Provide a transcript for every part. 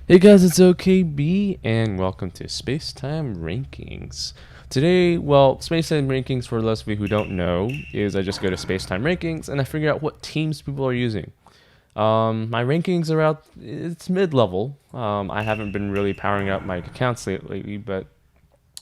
Hey guys, it's OKB, and welcome to Spacetime Rankings. Today, Spacetime Rankings, for those of you who don't know, is I just go to Spacetime Rankings and I figure out what teams people are using. My rankings are out, it's mid-level. I haven't been really powering up my accounts lately, but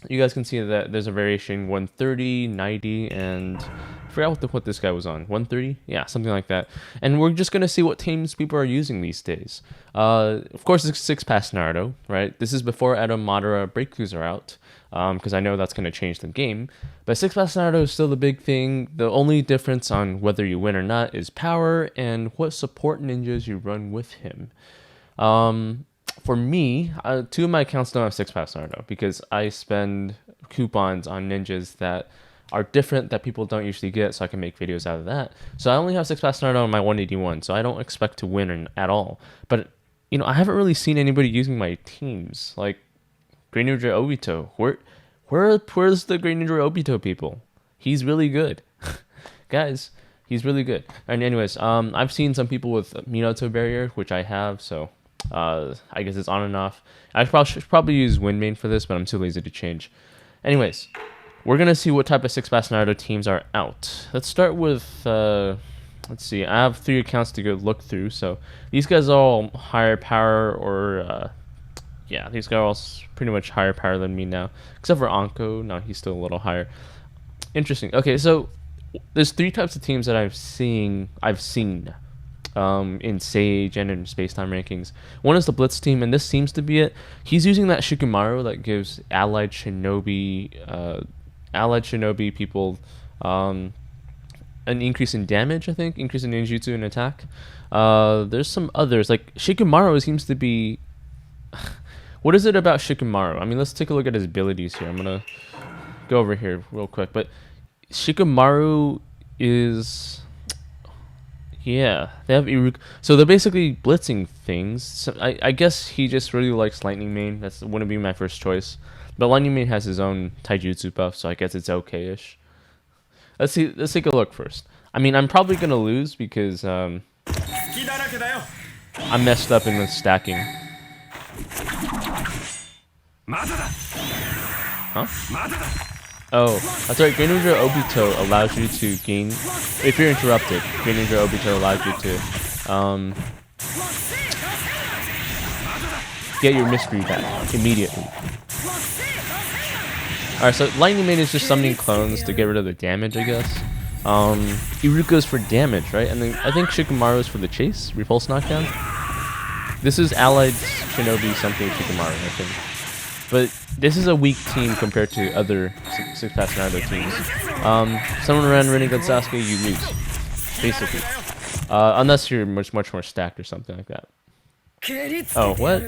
you guys can see that there's a variation 130, 90, and I forgot what this guy was on. 130? Yeah, something like that. And we're just going to see what teams people are using these days. Of course, it's Six Paths Naruto, right? This is before Edo Madara breakthroughs are out, because I know that's going to change the game. But Six Paths Naruto is still the big thing. The only difference on whether you win or not is power and what support ninjas you run with him. For me, two of my accounts don't have Six Paths Naruto because I spend coupons on ninjas that are different that people don't usually get, so I can make videos out of that. So I only have Six Paths Naruto on my 181, so I don't expect to win at all. But I haven't really seen anybody using my teams like Great Ninja Obito. Where's the Great Ninja Obito people? He's really good, guys. He's really good. And anyways, I've seen some people with Minato barrier, which I have, so. I guess it's on and off. I should probably use Windmane for this, but I'm too lazy to change. Anyways, we're going to see what type of Six Paths Naruto teams are out. Let's start with, let's see, I have 3 accounts to go look through, so these guys are all higher power, or, yeah, these guys are all pretty much higher power than me now, except for Anko. No, he's still a little higher. Interesting. Okay, so there's 3 types of teams that I've seen in Sage and in Spacetime Rankings. One is the Blitz team, and this seems to be it. He's using that Shikamaru that gives allied shinobi people an increase in damage, I think, increase in ninjutsu and attack. There's some others, like Shikamaru seems to be... What is it about Shikamaru? I mean, let's take a look at his abilities here. I'm going to go over here real quick, but Shikamaru is... Yeah, they have Iruka. So they're basically blitzing things. So I guess he just really likes Lightning Mane. That wouldn't be my first choice. But Lightning Mane has his own Taijutsu buff, so I guess it's okay-ish. Let's see. Let's take a look first. I mean, I'm probably gonna lose because I'm messed up in the stacking. Huh? Oh, that's right. Great Ninja Obito allows you to gain... If you're interrupted, Great Ninja Obito allows you to get your mystery back immediately. Alright, so Lightning Mane is just summoning clones to get rid of the damage, I guess. Iruka's for damage, right? And then I think Shikamaru's for the chase, repulse knockdown. This is allied shinobi something Shikamaru, I think. But this is a weak team compared to other Six Paths Naruto teams. Someone ran Renegade Sasuke, you lose, basically. Unless you're much more stacked or something like that. Oh, what?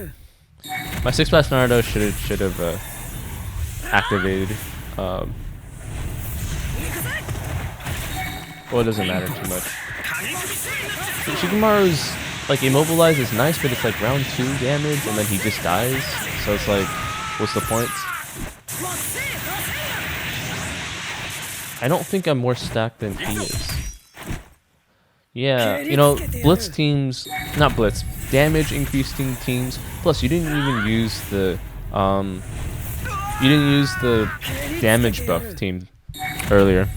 My Six Paths Naruto should have activated. Well, it doesn't matter too much. Shikamaru's like immobilized is nice, but it's like round 2 damage, and then he just dies. So it's like, what's the point? I don't think I'm more stacked than he is. Yeah, blitz teams, not blitz, damage increasing teams. Plus, you didn't even use the damage buff team earlier.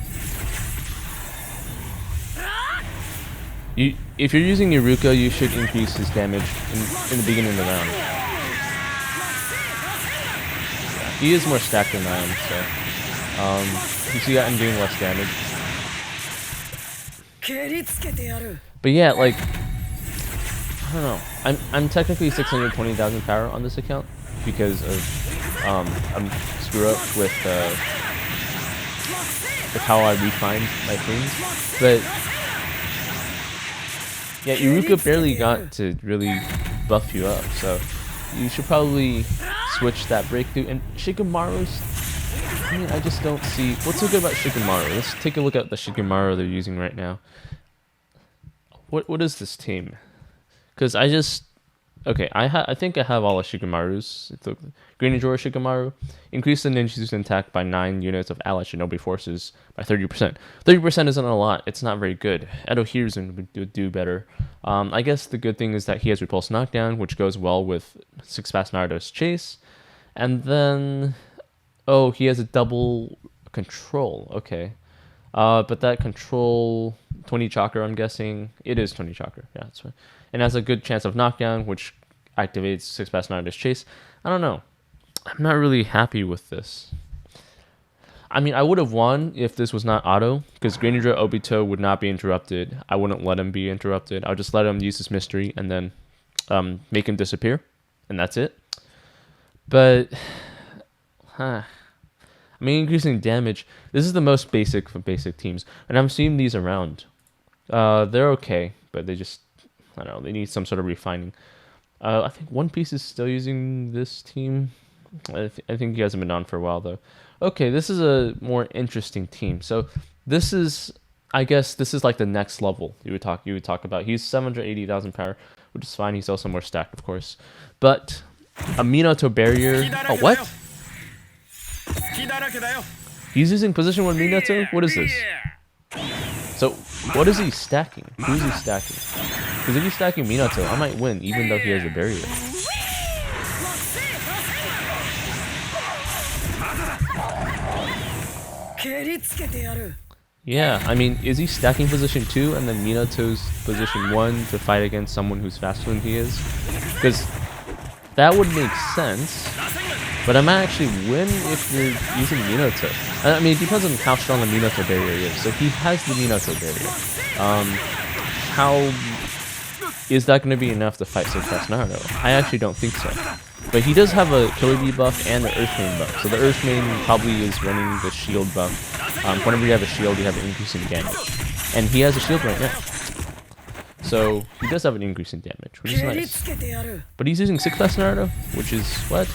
If you're using Iruka, you should increase his damage in the beginning of the round. He is more stacked than I am, so you see that I'm doing less damage. But yeah, like, I don't know. I'm technically 620,000 power on this account because of I'm screw up with how I refined my things. But yeah, Iruka barely got to really buff you up, so you should probably switch that breakthrough. And Shikamaru's, I mean, I just don't see what's so good about Shikamaru. Let's take a look at the Shikamaru they're using right now. What is this team? Because I just Okay, I think I have all the Shikamaru's. It's a Green Ninja Shikamaru. Increase the ninja's attack by 9 units of allied shinobi forces by 30%. 30% isn't a lot. It's not very good. Edo Hiruzen would do better. I guess the good thing is that he has Repulse Knockdown, which goes well with Six Paths Naruto's Chase. And then... Oh, he has a double control. Okay. But that control 20 chakra, I'm guessing. It is 20 chakra. Yeah, that's right. And has a good chance of knockdown, which activates Six Paths Naruto's Chase. I don't know. I'm not really happy with this. I mean, I would have won if this was not auto, because Greninja Obito would not be interrupted. I wouldn't let him be interrupted. I'll just let him use his mystery and then make him disappear, and that's it. But, I mean, increasing damage. This is the most basic of basic teams, and I'm seeing these around. They're okay, but they just, I don't know, they need some sort of refining. I think One Piece is still using this team. I think he hasn't been on for a while, though. Okay, this is a more interesting team. So this is, I guess, this is like the next level you would talk about. He's 780,000 power, which is fine. He's also more stacked, of course. But a Minato barrier. Oh, what? He's using position 1 Minato? What is this? So, what is he stacking? Who's he stacking? Because if he's stacking Minato, I might win, even though he has a barrier. Yeah, I mean, is he stacking position 2 and then Minato's position 1 to fight against someone who's faster than he is? Because that would make sense, but I might actually win if you're using Minato. I mean, it depends on how strong the Minato barrier is. So he has the Minato barrier. How is that going to be enough to fight Six Paths Naruto? I actually don't think so. But he does have a Killer Bee buff and the Earth Main buff. So the Earth Main probably is running the shield buff. Whenever you have a shield, you have an increase in damage. And he has a shield right now. So he does have an increase in damage, which is nice. But he's using Six Paths Naruto, which is what?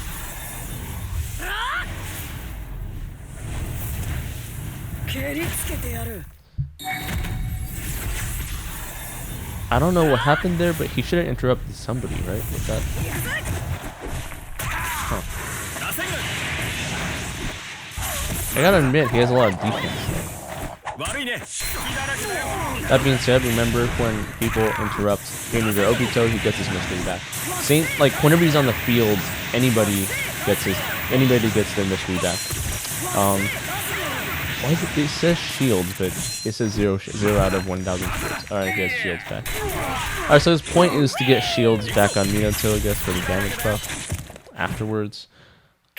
I don't know what happened there, but he should have interrupted somebody, right? With that. Huh. I gotta admit, he has a lot of defense. That being said, remember when people interrupt Greninja Obito, he gets his mystery back. Same, like whenever he's on the field, anybody gets their mystery back. Why is it says shields, but it says 0 out of 1,000 shields. Alright, he has shields back. Alright, so his point is to get shields back on Minato, I guess, for the damage buff afterwards.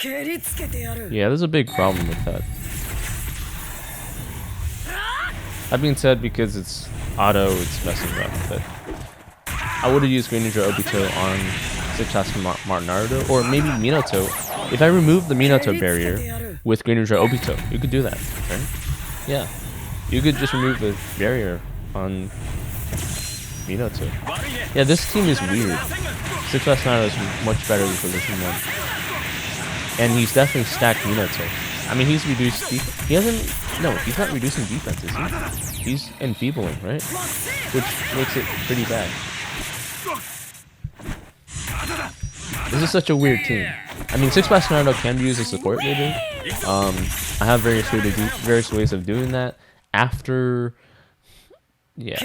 Yeah, there's a big problem with that. That being said, because it's auto, it's messing up, but I would have used Greninja Obito on Six Paths Naruto, or maybe Minato. If I remove the Minato barrier with Greninja Obito, you could do that, right? Yeah. You could just remove the barrier on Minato. Yeah, this team is weird. Six Paths Naruto is much better than position 1. And he's definitely stacked Minato. I mean, he's reduced he hasn't... No, he's not reducing defense, is he? He's enfeebling, right? Which makes it pretty bad. This is such a weird team. I mean, Six Paths Naruto can be used as support, maybe. I have various ways of doing that. After... Yeah.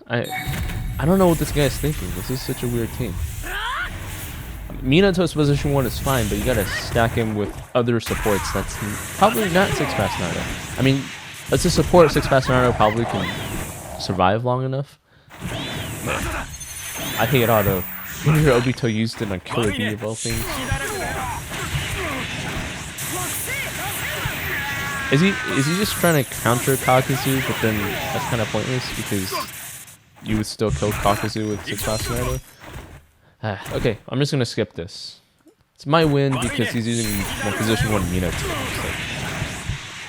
I don't know what this guy is thinking. This is such a weird team. Minato's position 1 is fine, but you gotta stack him with other supports that's probably not Six Paths Naruto. I mean, let's just support Six Paths Naruto probably can survive long enough. But I hate auto. Greninja Obito used it on Killer Bee of all things. Is he just trying to counter Kakuzu, but then that's kind of pointless because you would still kill Kakuzu with Six Paths Naruto? Okay, I'm just gonna skip this. It's my win because he's using my position 1 Minato. It's like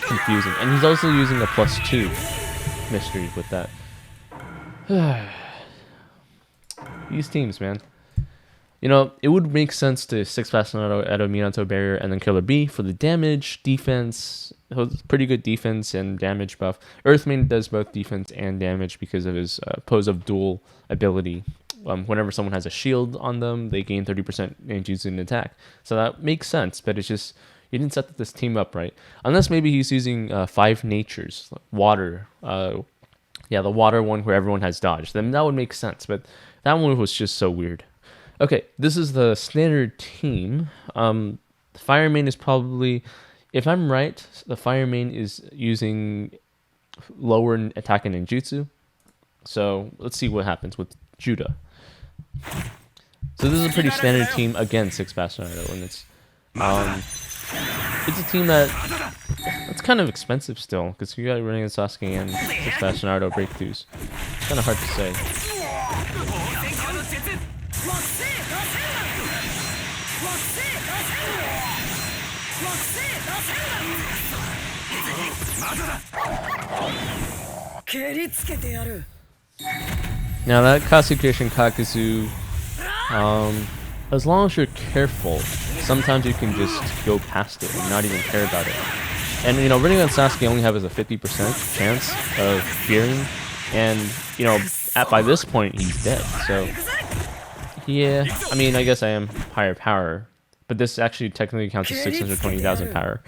confusing. And he's also using a +2 mystery with that. These teams, man. You know, it would make sense to Six Paths Naruto, Edo Minato barrier, and then Killer Bee for the damage, defense. Pretty good defense and damage buff. Earthmain does both defense and damage because of his Pose of Duel ability. whenever someone has a shield on them, they gain 30% ninjutsu in attack. So that makes sense, but it's just you didn't set this team up right. Unless maybe he's using 5 natures, water. Yeah, the water one where everyone has dodge. Then that would make sense, but that one was just so weird. Okay, this is the standard team. The fire main is probably, if I'm right, the fire main is using lower attack and ninjutsu. So let's see what happens with Judah. So this is a pretty standard team against Six Paths Naruto, and it's a team that it's kind of expensive still because you got running against Sasuke and Six Paths Naruto breakthroughs. It's kind of hard to say. Now that Kasukishin Kakuzu, as long as you're careful, sometimes you can just go past it and not even care about it. And you know, running on Sasuke only has a 50% chance of fearing, and you know, by this point he's dead. So yeah, I mean, I guess I am higher power, but this actually technically counts as 620,000 power.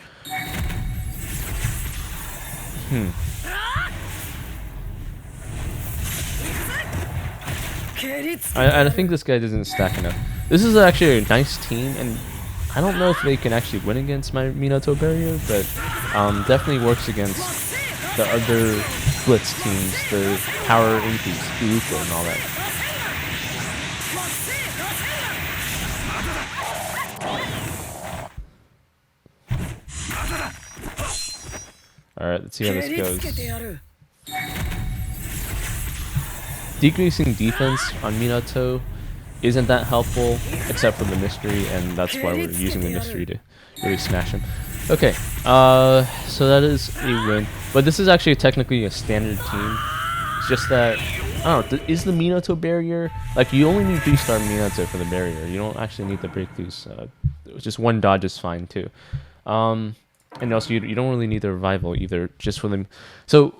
I think this guy doesn't stack enough. This is actually a nice team, and I don't know if they can actually win against my Minato barrier, but definitely works against the other Blitz teams, the power increase, Uruko and all that. Alright, let's see how this goes. Decreasing defense on Minato isn't that helpful, except for the mystery, and that's why we're using the mystery to really smash him. Okay, so that is a win. But this is actually technically a standard team. It's just that, I don't know, is the Minato barrier, like you only need 3-star Minato for the barrier. You don't actually need the breakthroughs. Just 1 dodge is fine too. And also you don't really need the revival either, just for them. So,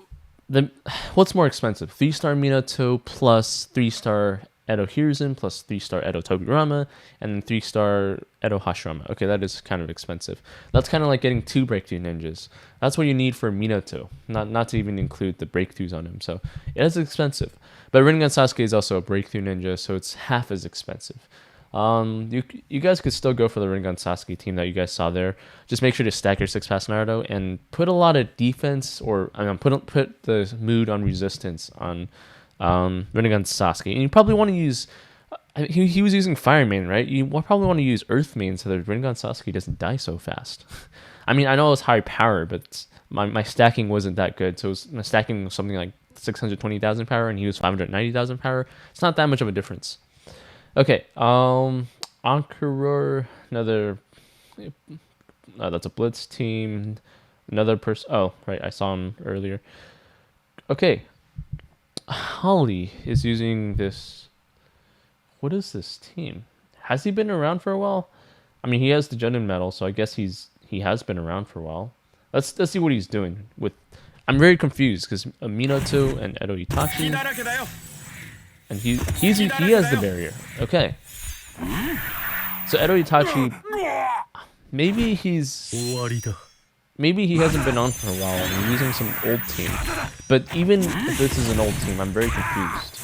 what's more expensive? 3-star Minato plus 3-star Edo Hiruzen plus 3-star Edo Tobirama and 3-star Edo Hashirama. Okay, that is kind of expensive. That's kind of like getting 2 breakthrough ninjas. That's what you need for Minato, not to even include the breakthroughs on him. So it is expensive. But Rinnegan Sasuke is also a breakthrough ninja, so it's half as expensive. You guys could still go for the Rinnegan Sasuke team that you guys saw there. Just make sure to stack your Six Paths Naruto and put a lot of defense, or put the mood on resistance on Rinnegan Sasuke. And you probably want to use, he was using Fire Main, right? You probably want to use Earth Main so that Rinnegan Sasuke doesn't die so fast. I mean, I know it was high power, but my stacking wasn't that good. So my stacking was something like 620,000 power, and he was 590,000 power. It's not that much of a difference. Okay, Ankarur, another, that's a Blitz team, another person, oh, right, I saw him earlier. Okay, Holly is using this, what is this team? Has he been around for a while? I mean, he has the Junin medal, so I guess he has been around for a while. Let's see what he's doing with, I'm very confused, because Minato and Edo Itachi, and he has the barrier. Okay. So Edo Itachi, maybe he hasn't been on for a while and he's using some old team. But even if this is an old team, I'm very confused.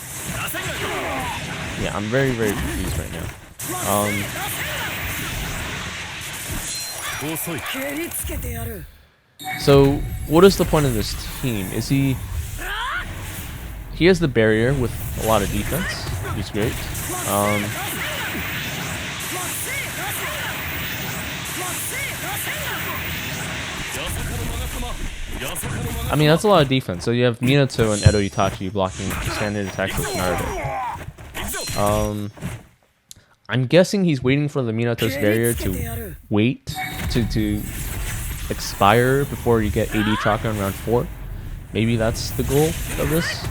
Yeah, I'm very, very confused right now. So what is the point of this team? Is he has the barrier with a lot of defense, which is great. I mean, that's a lot of defense. So you have Minato and Edo Itachi blocking standard attacks with Naruto. I'm guessing he's waiting for the Minato's barrier to wait to expire before you get 80 chakra in round 4. Maybe that's the goal of this.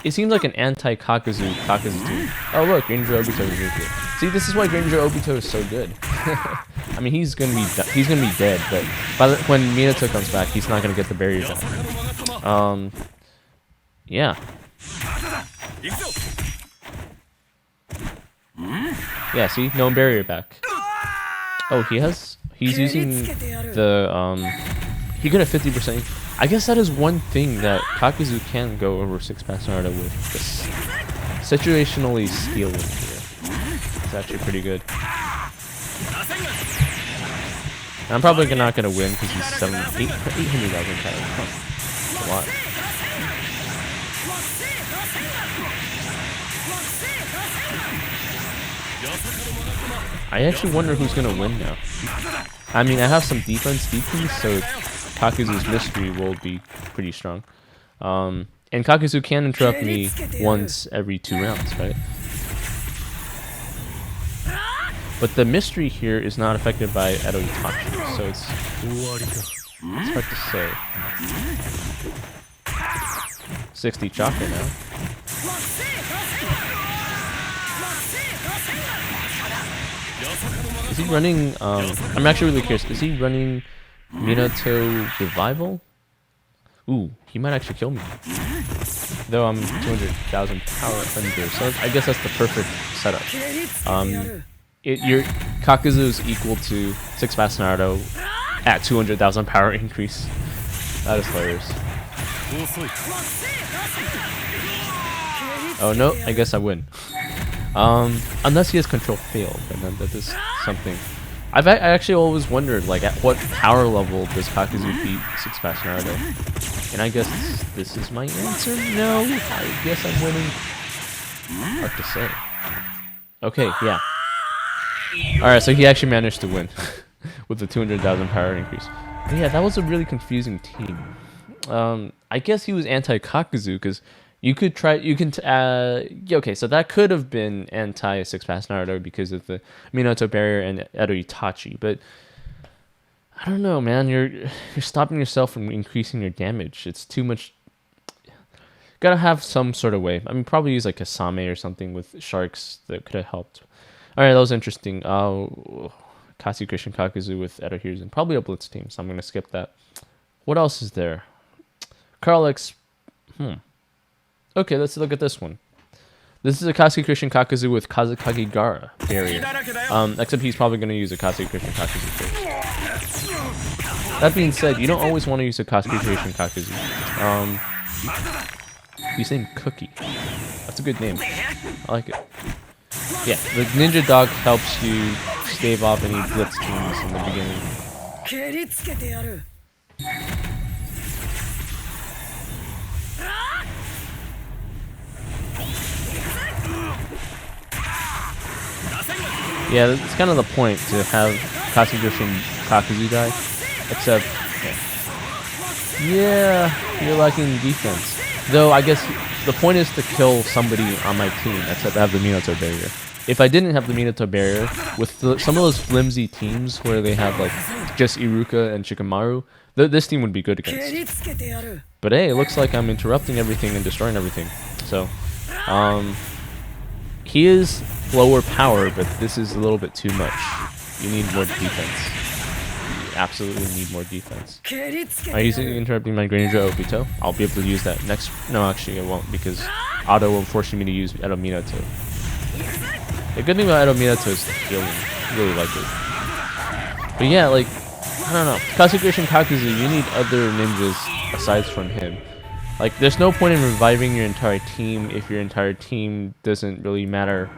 It seems like an anti-Kakuzu team. Oh look, Ranger Obito is really good. See, this is why Ranger Obito is so good. I mean, he's gonna be dead, but when Minato comes back, he's not gonna get the barrier down. Yeah. Yeah, see? No barrier back. Oh, he's using the, he got a 50%. I guess that is one thing that Kakuzu can go over Six Paths Naruto with. This situationally scaling here. It's actually pretty good. I'm probably not going to win because he's 800,000 power. That's a lot. I actually wonder who's going to win now. I mean, I have some defense decrease, so Kakuzu's mystery will be pretty strong. And Kakuzu can interrupt me once every 2 rounds, right? But the mystery here is not affected by Edo Itachi, so it's hard to say. 60 chakra now. Is he running, I'm actually really curious, is he running Minato Revival? Ooh, he might actually kill me. Though I'm 200,000 power under, so I guess that's the perfect setup. Your Kakuzu is equal to Six Paths Naruto at 200,000 power increase. That is hilarious. Oh no, I guess I win. Unless he has control failed, and then that is something. I actually always wondered, like, at what power level does Kakuzu beat Six Paths Naruto? And I guess this is my answer. No, I guess I'm winning. Hard to say. Okay, yeah. Alright, so he actually managed to win with the 200,000 power increase. But yeah, that was a really confusing team. I guess he was anti-Kakuzu because okay, so that could have been anti Six Paths Naruto because of the Minato barrier and Edo Itachi, but I don't know, man. You're stopping yourself from increasing your damage. It's too much. Gotta have some sort of way. I mean, probably use like Kasame or something with sharks that could have helped. All right, that was interesting. Kasi Christian Kakuzu with Edo Hiruzen, probably a blitz team, so I'm gonna skip that. What else is there? Carl X. Okay, let's look at this one. This is a Kasi Christian Kakuzu with Kazekage Gara barrier. Except he's probably going to use a Kasi Christian Kakuzu first. That being said, you don't always want to use a Kasi Christian Kakuzu. He's named Cookie. That's a good name. I like it. Yeah, the Ninja Dog helps you stave off any blitz teams in the beginning. Yeah, that's kind of the point, to have Kasi Christian Kakuzu die. Except, yeah, you're lacking defense. Though, I guess the point is to kill somebody on my team, except I have the Minato barrier. If I didn't have the Minato barrier, with some of those flimsy teams where they have like just Iruka and Shikamaru, this team would be good against. But hey, it looks like I'm interrupting everything and destroying everything. So, he is lower power, but this is a little bit too much. You need more defense. You absolutely need more defense. Are you interrupting my Greninja Obito? I'll be able to use that next. No, actually, I won't, because Otto will force me to use Edo Minato. The good thing about Edo Minato is the healing. I really like it. But yeah, like, I don't know. Kasi Christian Kakuzu, you need other ninjas aside from him. Like, there's no point in reviving your entire team if your entire team doesn't really matter.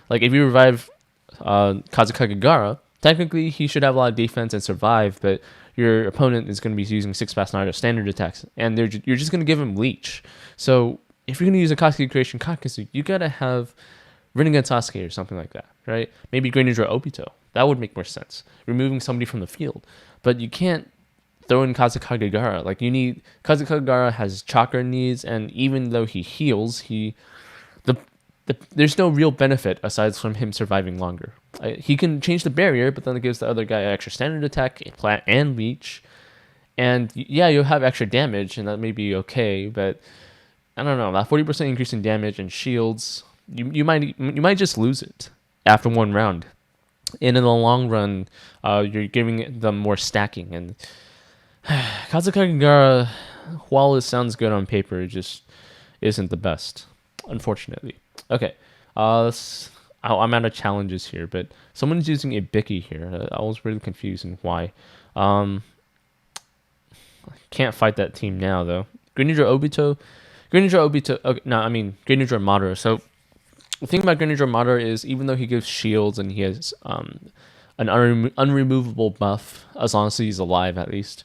Like, if you revive Kazekage Gara, technically he should have a lot of defense and survive, but your opponent is going to be using Six Paths Naruto standard attacks, and you're just going to give him leech. So, if you're going to use a Kasi Christian Kakuzu, you gotta have Rinnegan Sasuke or something like that, right? Maybe Greninja Obito. That would make more sense. Removing somebody from the field. But you can't throw in Kazekage Gara. Like, you need... Kazekage Gara has chakra needs, and even though he heals, there's no real benefit aside from him surviving longer. He can change the barrier, but then it gives the other guy extra standard attack, plant, and leech. And yeah, you'll have extra damage, and that may be okay, but I don't know. That 40% increase in damage and shields, you might just lose it after one round. And in the long run, you're giving them more stacking. And Kazekage Gara, while it sounds good on paper, it just isn't the best, unfortunately. Okay, I'm I'm out of challenges here, but someone's using a Bicky here. I was really confused and why. Can't fight that team now though. Greninja Obito. Okay, no, I mean Greninja Madara. So the thing about Greninja Madara is even though he gives shields and he has an unremovable buff, as long as he's alive at least,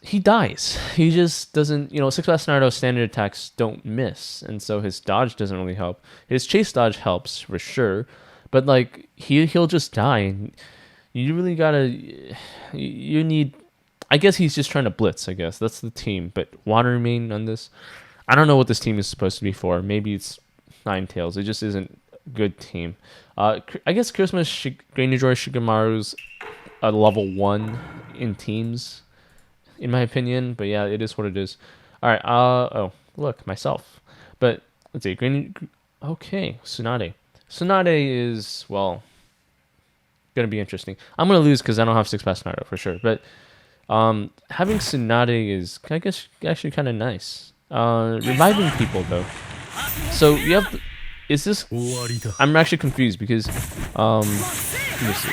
he dies. He just doesn't, Six Paths Naruto standard attacks don't miss, and so his dodge doesn't really help. His chase dodge helps for sure, but like he'll just die. And you really gotta, you need. I guess he's just trying to blitz. I guess that's the team. But Water Main on this, I don't know what this team is supposed to be for. Maybe it's Ninetales. It just isn't a good team. I guess Christmas Greninja Shikamaru's a level 1 in teams, in my opinion. But yeah, it is what it is. All right. Oh, look, myself. But let's see. Okay, Tsunade. Tsunade is, well, gonna be interesting. I'm gonna lose because I don't have Six Paths Naruto for sure. But having Tsunade is, I guess, actually kind of nice. Reviving people though. So you have. Is this? I'm actually confused because let me see.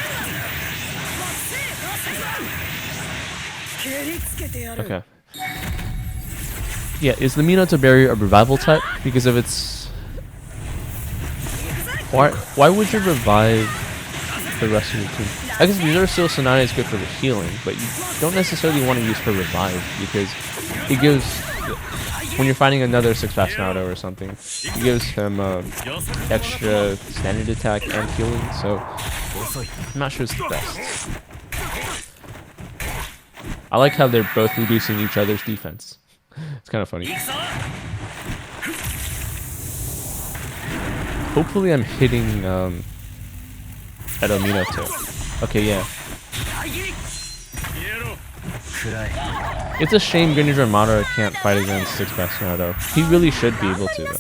Okay. Yeah, is the Minato barrier a revival type? Because if it's, why would you revive the rest of the team? I guess Reserve Steel Tsunade is good for the healing, but you don't necessarily want to use for revive because it gives, when you're fighting another Six Paths Naruto or something, it gives him extra standard attack and healing, so I'm not sure it's the best. I like how they're both reducing each other's defense. It's kind of funny. Hopefully I'm hitting Edo Minato. Okay, yeah. It's a shame Greninja Madara can't fight against Six Paths Naruto. He really should be able to though.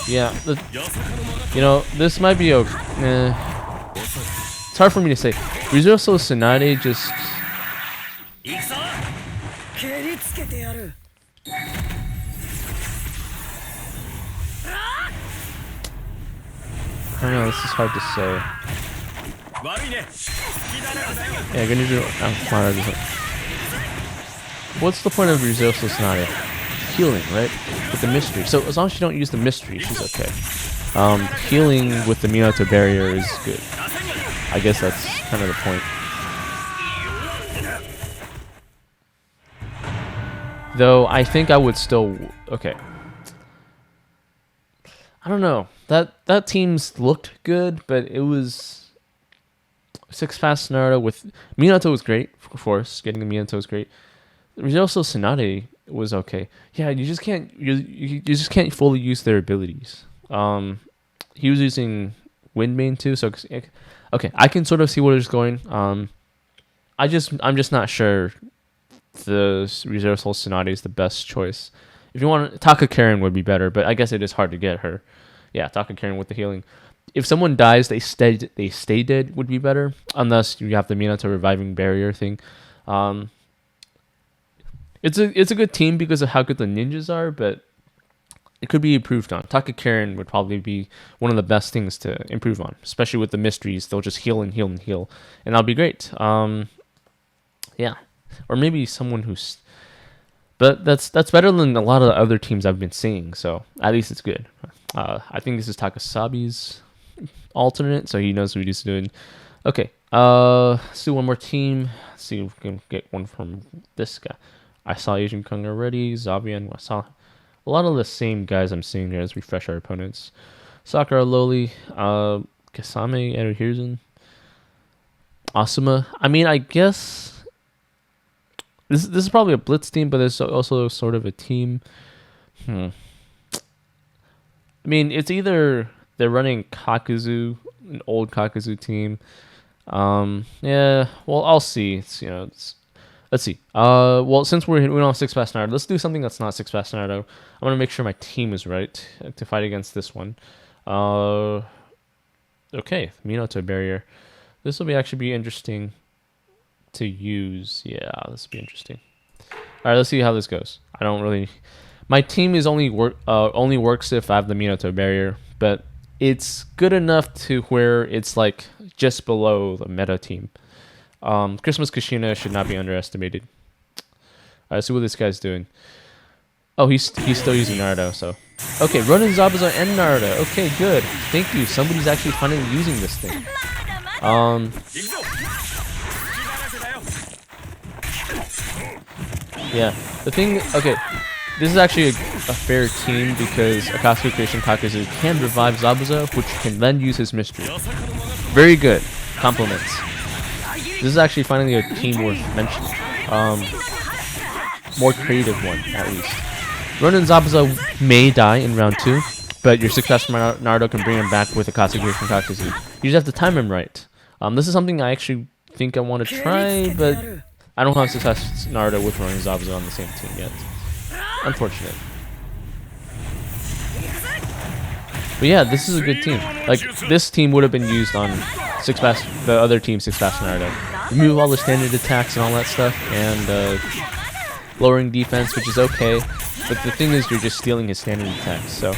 Yeah, this might be okay. It's hard for me to say. Rizzo Tsunade just. I don't know, this is hard to say. Yeah, Greninja Madara doesn't. What's the point of Rizzo Tsunade? Healing, right? With the mystery. So as long as you don't use the mystery, she's okay. Healing with the Minato barrier is good. I guess that's kind of the point. Though I think I would still, okay. I don't know. That team's looked good, but it was Six Paths Naruto with Minato was great, of course. Getting the Minato was great. There's also Tsunade was okay. Yeah, you just can't fully use their abilities. He was using Wind Main too, so okay, I can sort of see where it's going. I'm just not sure the Reserve Soul Tsunade is the best choice. If you want, Taka Karen would be better, but I guess it is hard to get her. Yeah, Taka Karen with the healing. If someone dies, they stay dead would be better, unless you have the Minato reviving barrier thing. It's a good team because of how good the ninjas are, but it could be improved on. Taka Karen would probably be one of the best things to improve on, especially with the mysteries. They'll just heal and heal and heal, and that'll be great. Yeah, or maybe someone who's. But that's better than a lot of the other teams I've been seeing, so at least it's good. I think this is Takasabi's alternate, so he knows what he's doing. Okay, let's do one more team. Let's see if we can get one from this guy. I saw Asian Kung already, Zabian, I saw a lot of the same guys I'm seeing here. Let's refresh our opponents. Sakura Loli, Kasame, Edohirzen, Asuma. I mean, I guess this is probably a blitz team, but there's also sort of a team. I mean, it's either they're running Kakuzu, an old Kakuzu team. Yeah, well, I'll see. Let's see. Well, since we don't have Six Paths Naruto, let's do something that's not Six Paths Naruto. I'm gonna make sure my team is right to fight against this one. Okay, Minato barrier. This will actually be interesting to use. Yeah, this will be interesting. All right, let's see how this goes. I don't really. My team is only works if I have the Minato barrier, but it's good enough to where it's like just below the meta team. Christmas Kushina should not be underestimated. All right, let's see what this guy's doing. Oh, he's still using Naruto, so. Okay, Ronin, Zabuza, and Naruto. Okay, good. Thank you. Somebody's actually finally using this thing. Yeah, the thing, okay, this is actually a fair team because Akatsuki Creation Kakuzu can revive Zabuza, which can then use his mystery. Very good. Compliments. This is actually finally a team worth mentioning. More creative one, at least. Ronin Zabuza may die in round 2, but your Six Paths Naruto can bring him back with Akatsuki Creation Kakuzu. You just have to time him right. This is something I actually think I want to try, but I don't have Six Paths Naruto with Ronin Zabuza on the same team yet. Unfortunate. But yeah, this is a good team. Like, this team would have been used on the other team, Six Paths Naruto. Remove all the standard attacks and all that stuff, and lowering defense, which is okay. But the thing is, you're just stealing his standard attacks. So,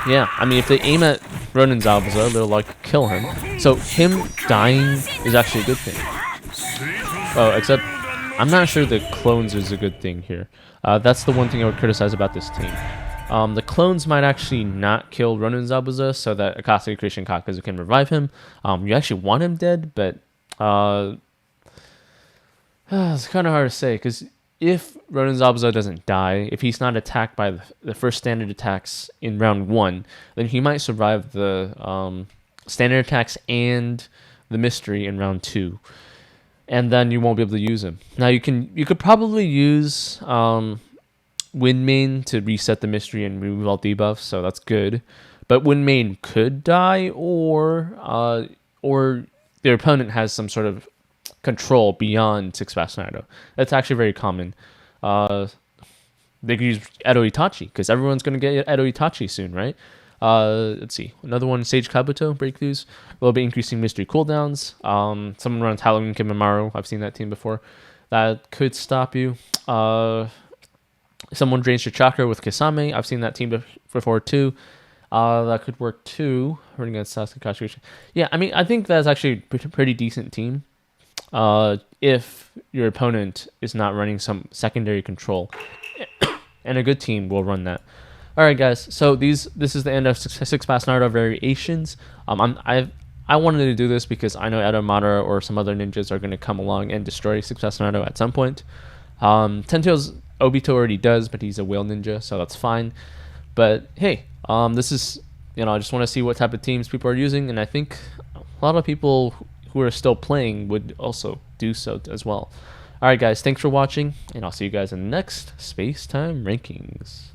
yeah, I mean, if they aim at Ronin Zabuza, they'll like kill him. So him dying is actually a good thing. Oh, except I'm not sure the clones is a good thing here. That's the one thing I would criticize about this team. The clones might actually not kill Ronin Zabuza so that Akatsuki Creation Kakuzu can revive him. You actually want him dead, but it's kind of hard to say because if Ronin Zabuza doesn't die, if he's not attacked by the first standard attacks in round 1, then he might survive the standard attacks and the mystery in round 2. And then you won't be able to use him. Now you could probably use Windmane to reset the mystery and remove all debuffs, so that's good. But Windmane could die, or their opponent has some sort of control beyond Six Paths Naruto. That's actually very common. They could use Edo Itachi because everyone's gonna get Edo Itachi soon, right? Let's see. Another one, Sage Kabuto breakthroughs. A little bit increasing mystery cooldowns. Someone runs Halloween Kimimaro. I've seen that team before. That could stop you. Someone drains your chakra with Kisame. I've seen that team before too. That could work too. Running against Sasuke. Yeah, I mean, I think that's actually a pretty decent team. If your opponent is not running some secondary control, and a good team will run that. All right, guys. So this is the end of Six Paths Naruto variations. I wanted to do this because I know Edo Madara or some other ninjas are going to come along and destroy Six Paths Naruto at some point. Tentail's Obito already does, but he's a whale ninja, so that's fine. But hey, this is, I just want to see what type of teams people are using, and I think a lot of people who are still playing would also do so as well. All right, guys. Thanks for watching, and I'll see you guys in the next Space Time Rankings.